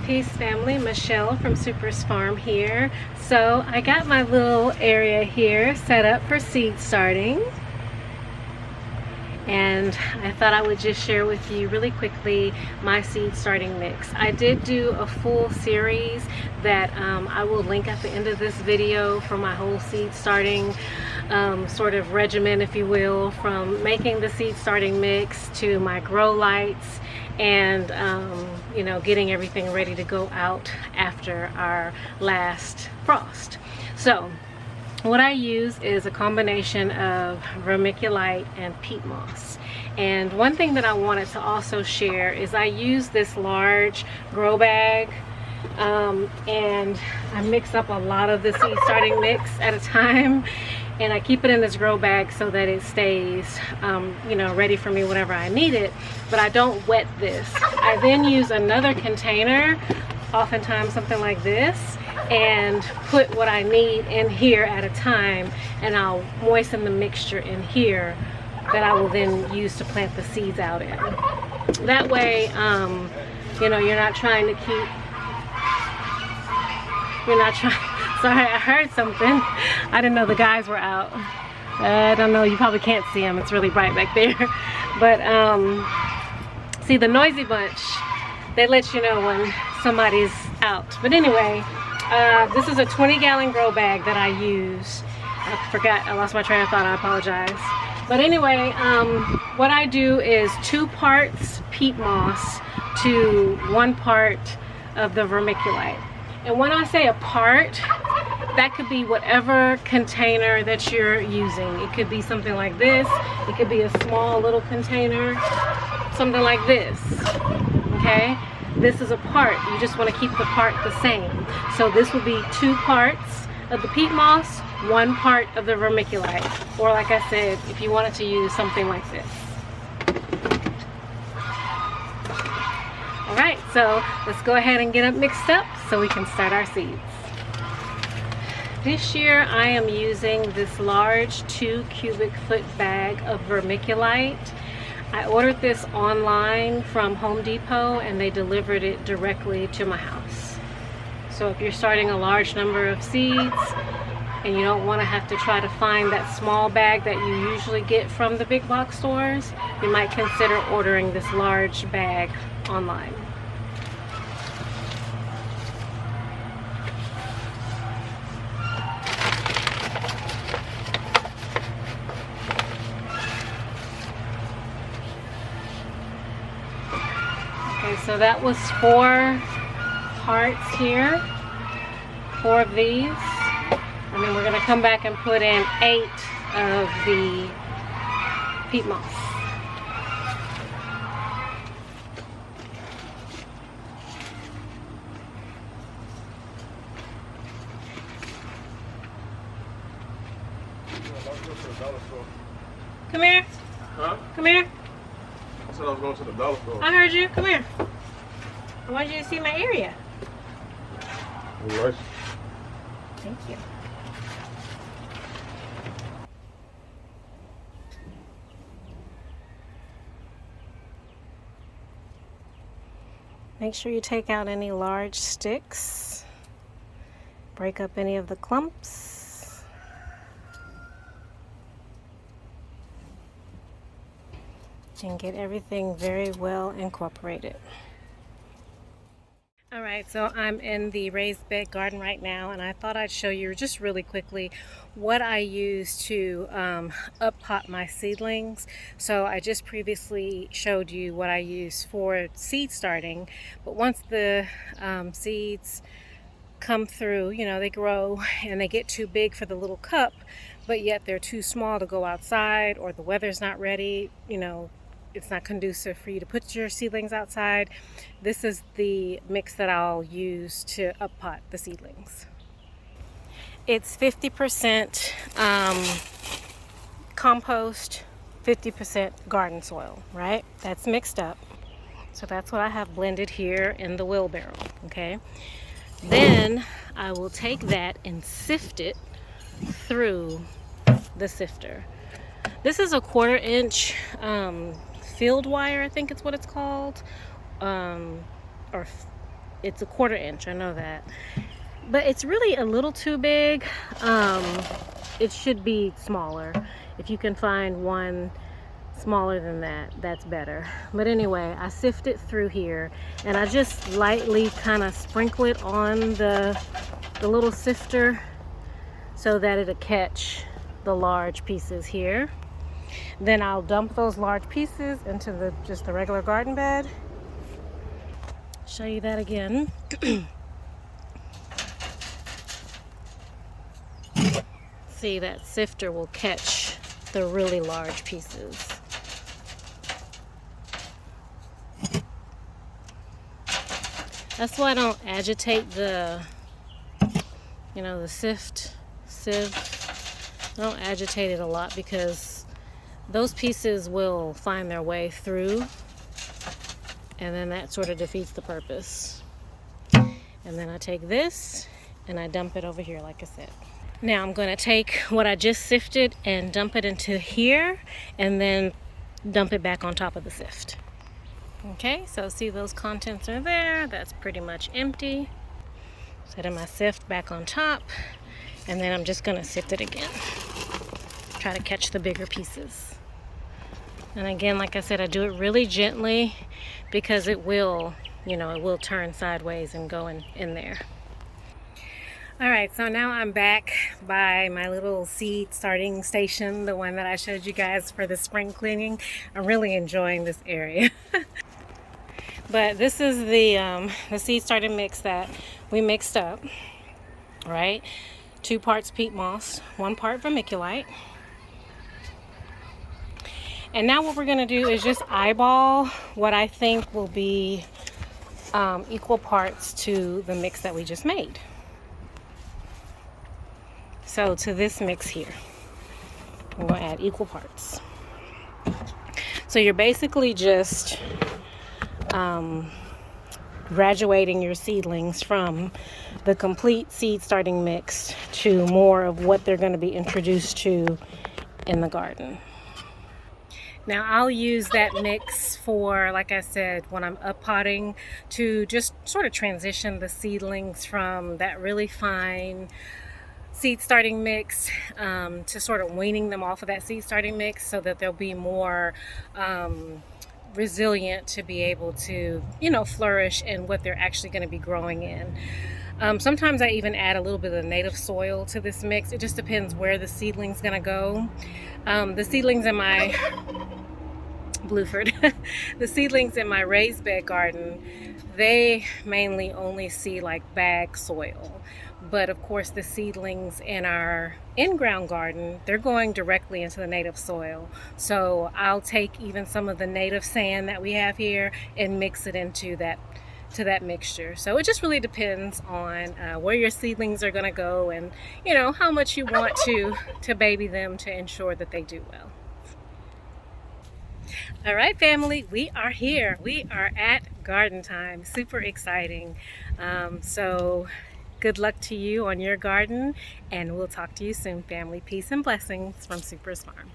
Peace family, Michelle from supersfarm here. So I got my little area here set up for seed starting, and I thought I would just share with you really quickly my seed starting mix. I did do a full series that I will link at the end of this video for my whole seed starting sort of regimen, if you will, from making the seed starting mix to my grow lights and you know, getting everything ready to go out after our last frost. So what I use is a combination of vermiculite and peat moss. And one thing that I wanted to also share is I use this large grow bag and I mix up a lot of the seed starting mix at a time, and I keep it in this grow bag so that it stays you know, ready for me whenever I need it, but I don't wet this. I then use another container, oftentimes something like this, and put what I need in here at a time, and I'll moisten the mixture in here that I will then use to plant the seeds out in. That way you know, you're not trying to keep, sorry, I heard something. I didn't know the guys were out. I don't know, you probably can't see them, it's really bright back there. But see, the noisy bunch, they let you know when somebody's out. But anyway, this is a 20-gallon grow bag that I use. I forgot, I lost my train of thought, I apologize. But anyway, what I do is 2 parts peat moss to 1 part of the vermiculite. And when I say a part, that could be whatever container that you're using. It could be something like this. It could be a small little container, something like this, okay? This is a part. You just want to keep the part the same. So this would be 2 parts of the peat moss, 1 part of the vermiculite. Or like I said, if you wanted to use something like this. All right, so let's go ahead and get it mixed up so we can start our seeds. This year I am using this large 2 cubic foot bag of vermiculite. I ordered this online from Home Depot and they delivered it directly to my house. So if you're starting a large number of seeds and you don't want to have to try to find that small bag that you usually get from the big box stores, you might consider ordering this large bag online. Okay, so that was 4 parts here, 4 of these, and then we're going to come back and put in 8 of the peat moss. Come here. Huh? Come here. I said I was going to the dollar store. I heard you. Come here. I want you to see my area. All right. Thank you. Make sure you take out any large sticks. Break up any of the clumps. And get everything very well incorporated. All right, so I'm in the raised bed garden right now, and I thought I'd show you just really quickly what I use to up-pot my seedlings. So I just previously showed you what I use for seed starting, but once the seeds come through, you know, they grow and they get too big for the little cup, but yet they're too small to go outside, or the weather's not ready, you know, it's not conducive for you to put your seedlings outside. This is the mix that I'll use to up-pot the seedlings. It's 50% compost, 50% garden soil, right? That's mixed up. So that's what I have blended here in the wheelbarrow, okay? Then I will take that and sift it through the sifter. This is a 1/4 inch field wire, I think it's what it's called, or it's a 1/4 inch, I know that, but it's really a little too big. It should be smaller. If you can find one smaller than that, that's better. But anyway, I sift it through here, and I just lightly kind of sprinkle it on the little sifter so that it'll catch the large pieces here. Then I'll dump those large pieces into just the regular garden bed. Show you that again. See, that sifter will catch the really large pieces. That's why I don't agitate the sieve. I don't agitate it a lot because those pieces will find their way through, and then that sort of defeats the purpose. And then I take this and I dump it over here, like I said. Now I'm going to take what I just sifted and dump it into here, and then dump it back on top of the sift. Okay, so see those contents are there. That's pretty much empty. Setting my sift back on top, and then I'm just going to sift it again. Try to catch the bigger pieces. And again, like I said, I do it really gently because it will, it will turn sideways and go in there. All right, so now I'm back by my little seed starting station, the one that I showed you guys for the spring cleaning. I'm really enjoying this area. But this is the seed starting mix that we mixed up, right? 2 parts peat moss, 1 part vermiculite. And now what we're gonna do is just eyeball what I think will be equal parts to the mix that we just made. So to this mix here, I'm going to add equal parts. So you're basically just graduating your seedlings from the complete seed starting mix to more of what they're going to be introduced to in the garden. Now I'll use that mix for, like I said, when I'm uppotting, to just sort of transition the seedlings from that really fine seed starting mix to sort of weaning them off of that seed starting mix so that they'll be more resilient to be able to, flourish in what they're actually going to be growing in. Sometimes I even add a little bit of native soil to this mix. It just depends where the seedling's going to go. The seedlings in my the seedlings in my raised bed garden, they mainly only see like bag soil. But of course the seedlings in our in-ground garden, they're going directly into the native soil. So I'll take even some of the native sand that we have here and mix it into that mixture. So it just really depends on where your seedlings are going to go, and how much you want to baby them to ensure that they do well. All right, family, we are here. We are at garden time. Super exciting. So good luck to you on your garden, and we'll talk to you soon, family. Peace and blessings from Super's Farm.